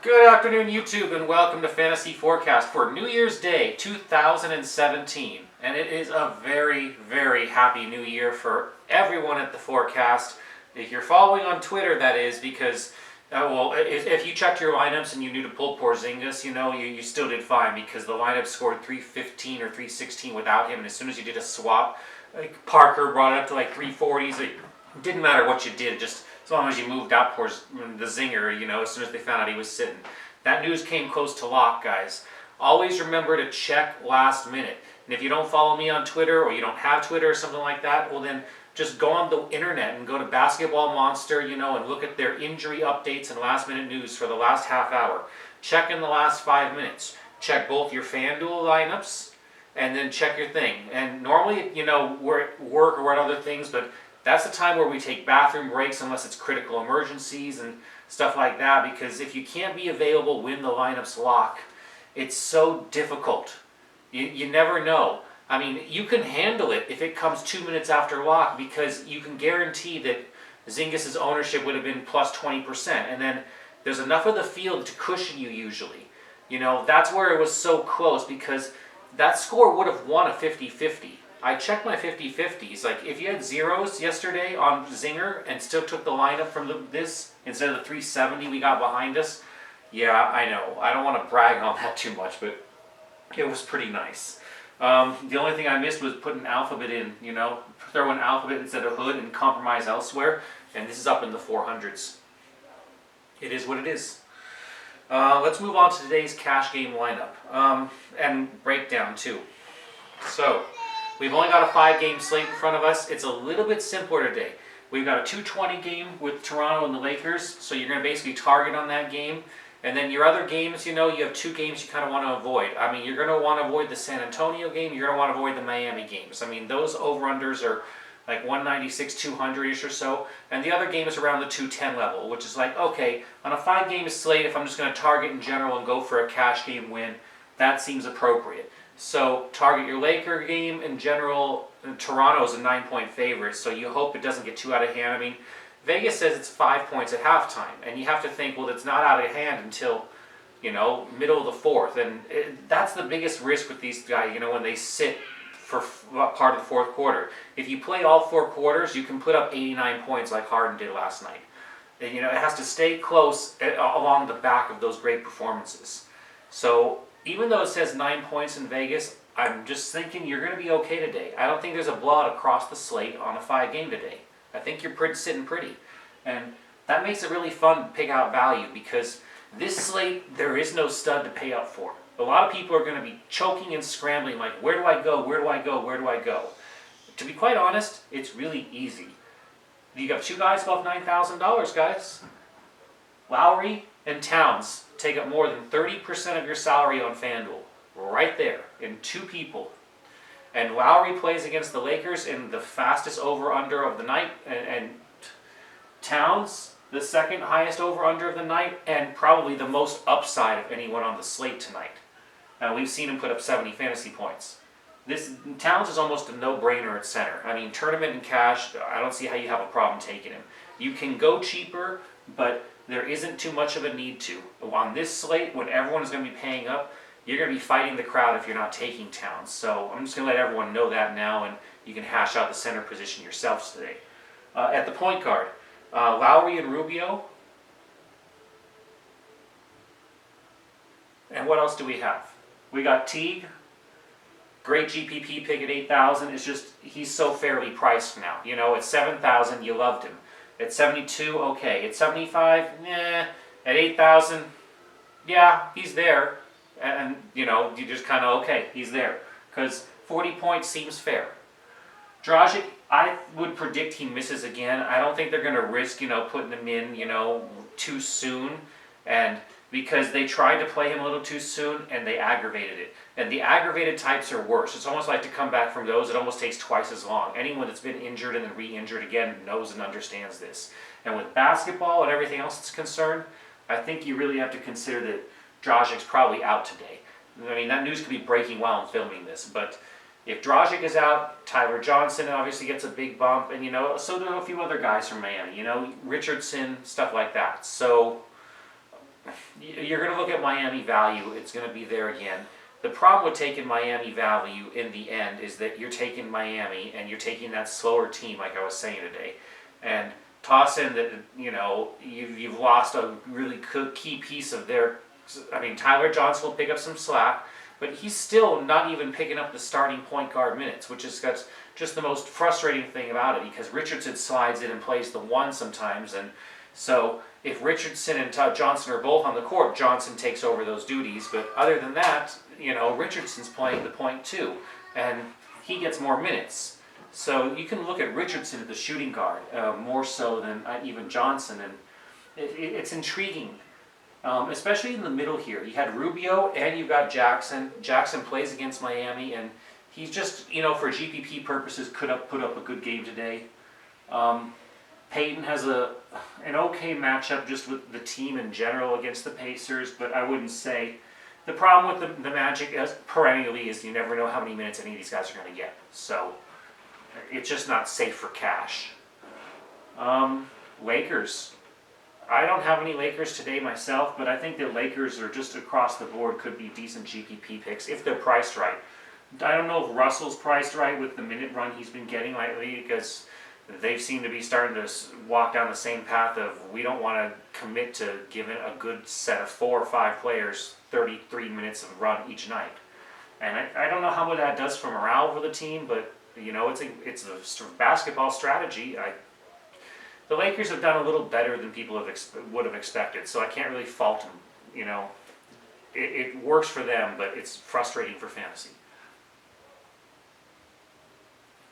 Good afternoon, YouTube, and welcome to Fantasy Forecast for New Year's Day 2017. And it is a very, very happy new year for everyone at the Forecast. If you're following on Twitter, that is, because, if you checked your lineups and you knew to pull Porzingis, you still did fine because the lineup scored 315 or 316 without him. And as soon as you did a swap, like Parker brought it up to like 340s. It didn't matter what you did, just as long as you moved out the zinger, as soon as they found out he was sitting. That news came close to lock, guys. Always remember to check last minute. And if you don't follow me on Twitter or you don't have Twitter or something like that, well then just go on the internet and go to Basketball Monster, and look at their injury updates and last minute news for the last half hour. Check in the last 5 minutes. Check both your FanDuel lineups and then check your thing. And normally, we're at work or we're at other things, but that's the time where we take bathroom breaks unless it's critical emergencies and stuff like that, because if you can't be available when the lineups lock, it's so difficult. You never know. I mean, you can handle it if it comes 2 minutes after lock because you can guarantee that Zingis's ownership would have been plus 20%, and then there's enough of the field to cushion you usually. That's where it was so close because that score would have won a 50-50. I checked my 50-50s. Like, if you had zeros yesterday on Zinger and still took the lineup from this instead of the 370 we got behind us, yeah, I know. I don't want to brag on that too much, but it was pretty nice. The only thing I missed was putting alphabet in, throw in alphabet instead of hood and compromise elsewhere, and this is up in the 400s. It is what it is. Let's move on to today's cash game lineup and breakdown too. So, we've only got a 5-game slate in front of us. It's a little bit simpler today. We've got a 220 game with Toronto and the Lakers, so you're going to basically target on that game. And then your other games, you have 2 games you kind of want to avoid. I mean, you're going to want to avoid the San Antonio game. You're going to want to avoid the Miami games. I mean, those over-unders are like 196, 200-ish or so. And the other game is around the 210 level, which is like, okay, on a 5-game slate, if I'm just going to target in general and go for a cash game win, that seems appropriate. So target your Laker game in general. Toronto is a 9-point favorite, so you hope it doesn't get too out of hand. I mean, Vegas says it's 5 points at halftime, and you have to think, well, it's not out of hand until, middle of the fourth. And that's the biggest risk with these guys, when they sit for part of the fourth quarter. If you play all 4 quarters, you can put up 89 points like Harden did last night. And, it has to stay close along the back of those great performances. So even though it says 9 points in Vegas, I'm just thinking you're going to be okay today. I don't think there's a blowout across the slate on a 5-game today. I think you're sitting pretty. And that makes it really fun to pick out value because this slate, there is no stud to pay up for. A lot of people are going to be choking and scrambling like, where do I go, where do I go, where do I go? To be quite honest, it's really easy. You got 2 guys above $9,000, guys. Lowry and Towns take up more than 30% of your salary on FanDuel. Right there, in 2 people. And Lowry plays against the Lakers in the fastest over-under of the night, and Towns, the second highest over-under of the night, and probably the most upside of anyone on the slate tonight. Now, we've seen him put up 70 fantasy points. Towns is almost a no-brainer at center. I mean, tournament and cash, I don't see how you have a problem taking him. You can go cheaper, but there isn't too much of a need to. On this slate, when everyone is going to be paying up, you're going to be fighting the crowd if you're not taking Towns. So I'm just going to let everyone know that now, and you can hash out the center position yourselves today. At the point guard, Lowry and Rubio. And what else do we have? We got Teague. Great GPP pick at 8,000. It's just, he's so fairly priced now. At 7,000, you loved him. At 72, okay. At 75, nah. At 8,000, yeah, he's there. And, you just kind of, okay, he's there. Because 40 points seems fair. Dragic, I would predict he misses again. I don't think they're going to risk, putting him in, too soon. And because they tried to play him a little too soon and they aggravated it. And the aggravated types are worse. It's almost like to come back from those, it almost takes twice as long. Anyone that's been injured and then re-injured again knows and understands this. And with basketball and everything else that's concerned, I think you really have to consider that Dragic's probably out today. I mean, that news could be breaking while I'm filming this, but if Dragic is out, Tyler Johnson obviously gets a big bump, and so do a few other guys from Miami, Richardson, stuff like that. So you're going to look at Miami value. It's going to be there again. The problem with taking Miami value in the end is that you're taking Miami and you're taking that slower team, like I was saying today, and toss in that you've lost a really key piece of their. I mean, Tyler Johnson will pick up some slack, but he's still not even picking up the starting point guard minutes, which is just the most frustrating thing about it, because Richardson slides in and plays the one sometimes, and so if Richardson and Johnson are both on the court, Johnson takes over those duties. But other than that, Richardson's playing the point too, and he gets more minutes. So you can look at Richardson at the shooting guard more so than even Johnson, and it's intriguing, especially in the middle here. You had Rubio and you've got Jackson. Jackson plays against Miami, and he's just, for GPP purposes, could put up a good game today. Peyton has an okay matchup just with the team in general against the Pacers, but I wouldn't say. The problem with the Magic perennially is you never know how many minutes any of these guys are going to get. So it's just not safe for cash. Lakers. I don't have any Lakers today myself, but I think that Lakers are just across the board could be decent GPP picks if they're priced right. I don't know if Russell's priced right with the minute run he's been getting lately, because they seem to be starting to walk down the same path of we don't want to commit to giving a good set of 4 or 5 players 33 minutes of run each night. And I don't know how much that does for morale for the team, but it's a sort of basketball strategy. The Lakers have done a little better than people would have expected, so I can't really fault them. It works for them, but it's frustrating for fantasy.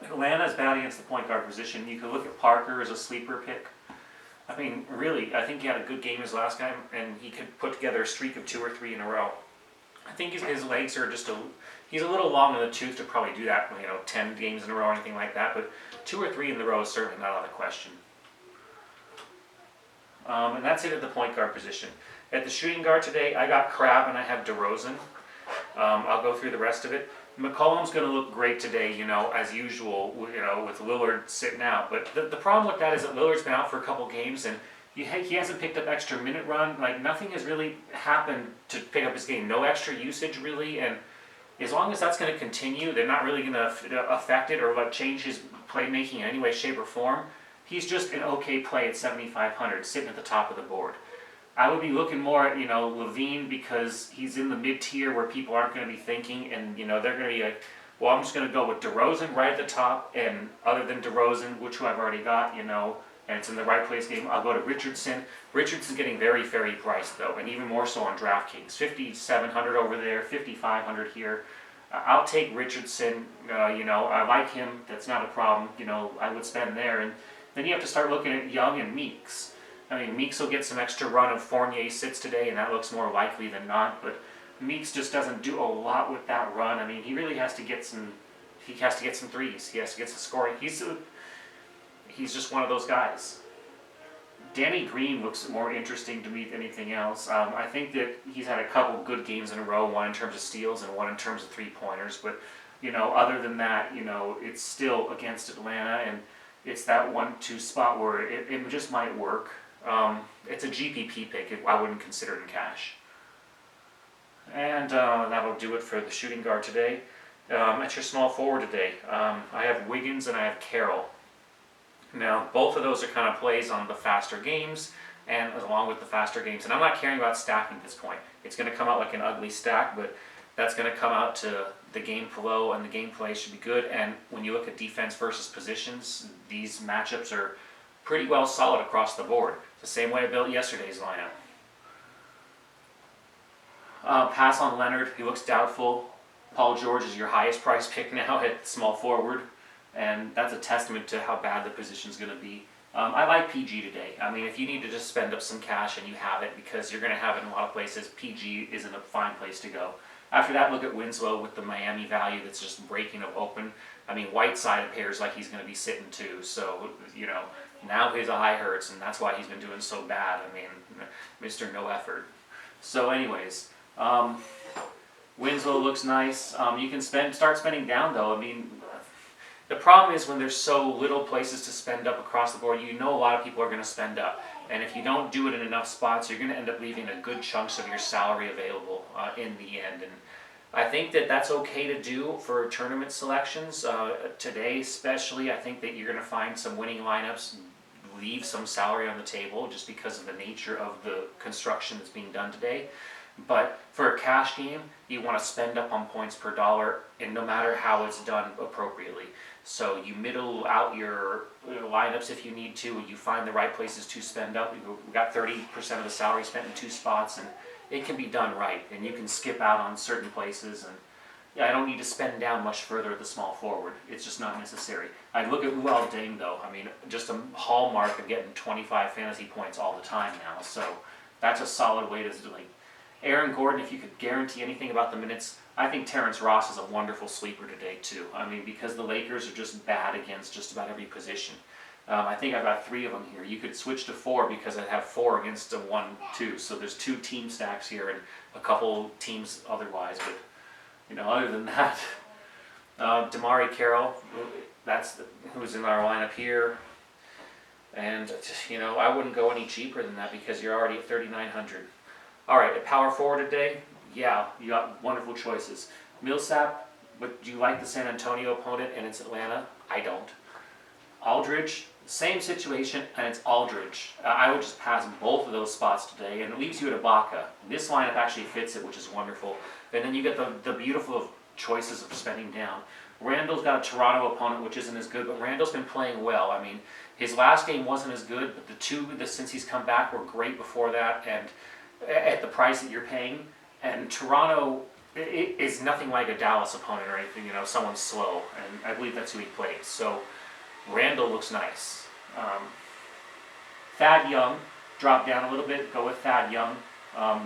Atlanta's bad against the point guard position. You could look at Parker as a sleeper pick. I mean, really, I think he had a good game his last time, and he could put together a streak of 2 or 3 in a row. I think his legs are he's a little long in the tooth to probably do that, 10 games in a row or anything like that, but 2 or 3 in the row is certainly not out of the question. And that's it at the point guard position. At the shooting guard today, I got Crabbe and I have DeRozan. I'll go through the rest of it. McCollum's going to look great today, as usual, with Lillard sitting out. But the problem with that is that Lillard's been out for a couple games, and he hasn't picked up extra minute run. Like, nothing has really happened to pick up his game. No extra usage, really. And as long as that's going to continue, they're not really going to affect it or change his playmaking in any way, shape, or form. He's just an okay play at 7,500, sitting at the top of the board. I would be looking more at, Levine, because he's in the mid-tier where people aren't going to be thinking, and, they're going to be like, well, I'm just going to go with DeRozan right at the top, and other than DeRozan, which I've already got, and it's in the right place game, I'll go to Richardson. Richardson's getting very, very priced, though, and even more so on DraftKings. 5,700 over there, 5,500 here. I'll take Richardson, I like him, that's not a problem, I would spend there, and then you have to start looking at Young and Meeks. I mean, Meeks will get some extra run if Fournier sits today, and that looks more likely than not. But Meeks just doesn't do a lot with that run. I mean, he really has to get some. He has to get some threes. He has to get some scoring. He's just one of those guys. Danny Green looks more interesting to me than anything else. I think that he's had a couple good games in a row. One in terms of steals and one in terms of 3-pointers. But other than that, it's still against Atlanta, and it's that 1-2 spot where it just might work. It's a GPP pick. I wouldn't consider it in cash. And that'll do it for the shooting guard today. At your small forward today, I have Wiggins and I have Carroll. Now, both of those are kind of plays on the faster games, and along with the faster games. And I'm not caring about stacking at this point. It's going to come out like an ugly stack, but that's going to come out to the game flow, and the gameplay should be good. And when you look at defense versus positions, these matchups are pretty well solid across the board. It's the same way I built yesterday's lineup. Pass on Leonard. He looks doubtful. Paul George is your highest price pick now at small forward, and that's a testament to how bad the position's going to be. I like PG today. I mean, if you need to just spend up some cash and you have it, because you're going to have it in a lot of places, PG isn't a fine place to go. After that, look at Winslow with the Miami value that's just breaking open. I mean, Whiteside appears like he's going to be sitting too, so, now his eye hurts, and that's why he's been doing so bad. I mean, Mr. No Effort. So anyways, Winslow looks nice. You can start spending down, though. I mean, the problem is when there's so little places to spend up across the board, a lot of people are going to spend up. And if you don't do it in enough spots, you're going to end up leaving a good chunks of your salary available in the end. And I think that that's okay to do for tournament selections. Today especially, I think that you're going to find some winning lineups leave some salary on the table just because of the nature of the construction that's being done today. But for a cash game, you want to spend up on points per dollar, and no matter how it's done appropriately. So you middle out your lineups if you need to. You find the right places to spend up. We got 30% of the salary spent in 2 spots, and it can be done right. And you can skip out on certain places. And yeah, I don't need to spend down much further at the small forward. It's just not necessary. I look at Luol Deng though. I mean, just a hallmark of getting 25 fantasy points all the time now. So that's a solid way to like. Aaron Gordon, if you could guarantee anything about the minutes, I think Terrence Ross is a wonderful sleeper today too. I mean, because the Lakers are just bad against just about every position. I think I've got 3 of them here. You could switch to 4 because I have 4 against a 1-2. So there's 2 team stacks here and a couple teams otherwise. But other than that, Damari Carroll, who's in our lineup here. And I wouldn't go any cheaper than that because you're already at 3,900. All right, at power forward today, yeah, you got wonderful choices. Millsap, but do you like the San Antonio opponent and it's Atlanta? I don't. Aldridge, same situation, and it's Aldridge. I would just pass both of those spots today, and it leaves you at Ibaka. This lineup actually fits it, which is wonderful. And then you get the beautiful choices of spending down. Randall's got a Toronto opponent, which isn't as good, but Randall's been playing well. I mean, his last game wasn't as good, but the 2 since he's come back were great before that, and at the price that you're paying. And Toronto is nothing like a Dallas opponent or anything, someone slow, and I believe that's who he plays. So Randall looks nice. Thad Young, drop down a little bit, go with Thad Young,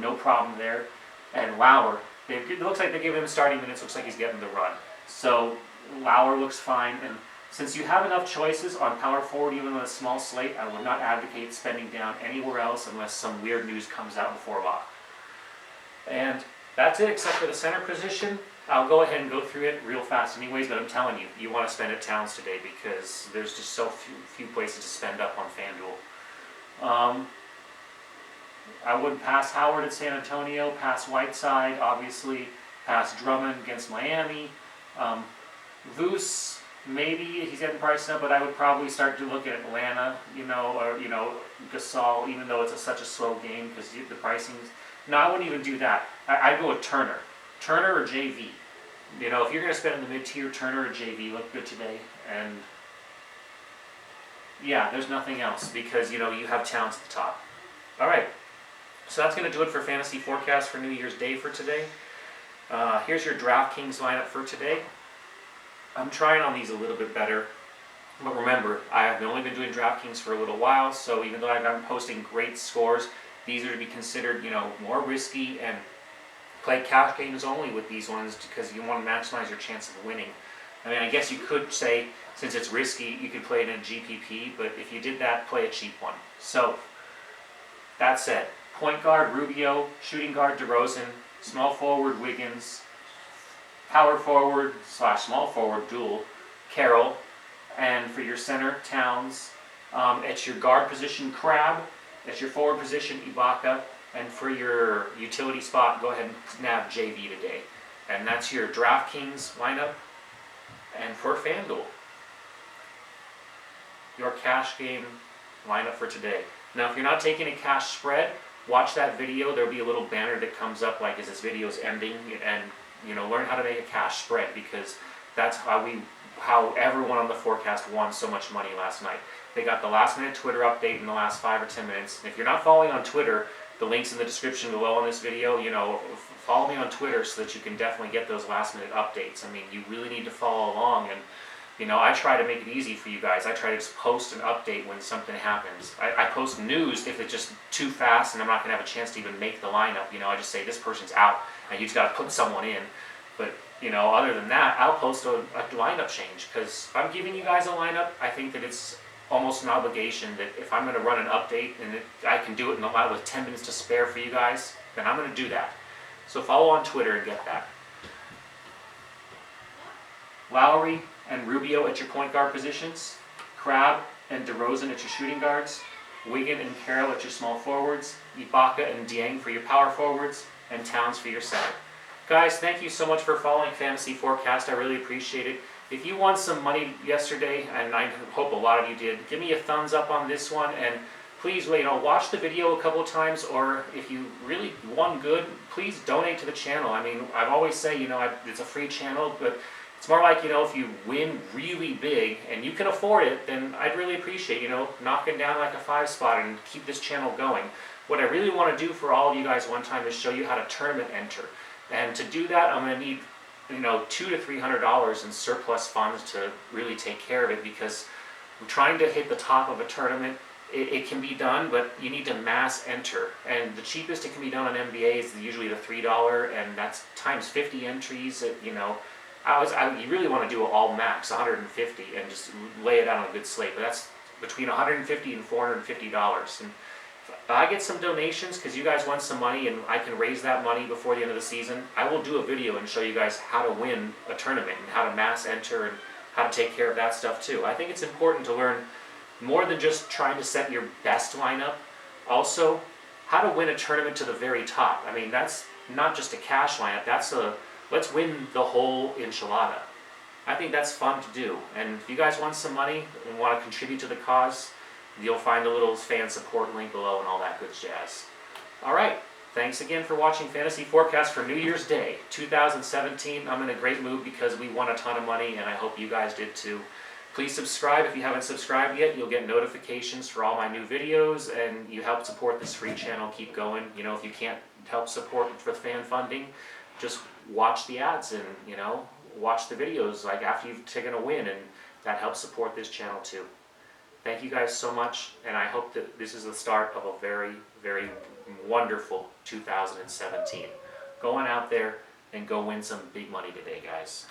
no problem there. And Lauer, it looks like they're giving him starting minutes, looks like he's getting the run. So Lauer looks fine, and since you have enough choices on power forward, even on a small slate, I would not advocate spending down anywhere else unless some weird news comes out before lock. And that's it, except for the center position. I'll go ahead and go through it real fast anyways, but I'm telling you, you want to spend at Towns today because there's just so few places to spend up on FanDuel. I would pass Howard at San Antonio, pass Whiteside, obviously, pass Drummond against Miami. Vus, maybe he's getting priced up, but I would probably start to look at Atlanta, or Gasol, even though it's such a slow game because the pricing's. No, I wouldn't even do that. I'd go with Turner or JV. If you're going to spend in the mid-tier, Turner or JV look good today. And yeah, there's nothing else because you have Towns at the top. All right, so that's going to do it for Fantasy Forecast for New Year's Day for today. Here's your DraftKings lineup for today. I'm trying on these a little bit better, but remember, I have only been doing DraftKings for a little while, so even though I'm posting great scores, these are to be considered, more risky, and play cash games only with these ones because you want to maximize your chance of winning. I mean, I guess you could say, since it's risky, you could play it in a GPP, but if you did that, play a cheap one. So, that said, point guard, Rubio, shooting guard, DeRozan, small forward, Wiggins, power forward / small forward duel, Carroll, and for your center, Towns. At your guard position, Crab. At your forward position, Ibaka. And for your utility spot, go ahead and snap JV today. And that's your DraftKings lineup. And for FanDuel, your cash game lineup for today. Now, if you're not taking a cash spread, watch that video. There'll be a little banner that comes up like as this video is ending, and learn how to make a cash spread because that's how everyone on the forecast won so much money last night. They got the last minute Twitter update in the last 5 or 10 minutes. If you're not following on Twitter, the link's in the description below on this video. Follow me on Twitter so that you can definitely get those last minute updates. I mean, you really need to follow along, and I try to make it easy for you guys. I try to just post an update when something happens. I post news if it's just too fast and I'm not going to have a chance to even make the lineup. I just say this person's out and you just got to put someone in. But, other than that, I'll post a lineup change because if I'm giving you guys a lineup, I think that it's almost an obligation that if I'm going to run an update and I can do it with 10 minutes to spare for you guys, then I'm going to do that. So follow on Twitter and get that. Lowry and Rubio at your point guard positions. Crab and DeRozan at your shooting guards. Wigan and Carroll at your small forwards, Ibaka and Dieng for your power forwards, and Towns for your center. Guys, thank you so much for following Fantasy Forecast. I really appreciate it. If you won some money yesterday, and I hope a lot of you did, give me a thumbs up on this one, and please, watch the video a couple of times, or if you really won good, please donate to the channel. I mean, I've always say, it's a free channel, but it's more like, if you win really big and you can afford it, then I'd really appreciate, knocking down like a 5 spot and keep this channel going. What I really want to do for all of you guys one time is show you how to tournament enter. And to do that, I'm going to need, $200 to $300 in surplus funds to really take care of it, because I'm trying to hit the top of a tournament. It can be done, but you need to mass enter. And the cheapest it can be done on NBA is usually the $3, and that's times 50 entries. You really want to do all max 150 and just lay it out on a good slate. But that's between $150 and $450. And if I get some donations because you guys want some money and I can raise that money before the end of the season, I will do a video and show you guys how to win a tournament and how to mass enter and how to take care of that stuff too. I think it's important to learn more than just trying to set your best lineup, also how to win a tournament to the very top. I mean, that's not just a cash lineup, that's let's win the whole enchilada. I think that's fun to do. And if you guys want some money and want to contribute to the cause, you'll find the little fan support link below and all that good jazz. All right, thanks again for watching Fantasy Forecast for New Year's Day 2017. I'm in a great mood because we won a ton of money, and I hope you guys did too. Please subscribe if you haven't subscribed yet. You'll get notifications for all my new videos, and you help support this free channel keep going. If you can't help support for fan funding, just watch the ads and, watch the videos like after you've taken a win, and that helps support this channel too. Thank you guys so much, and I hope that this is the start of a very, very wonderful 2017. Go on out there and go win some big money today, guys.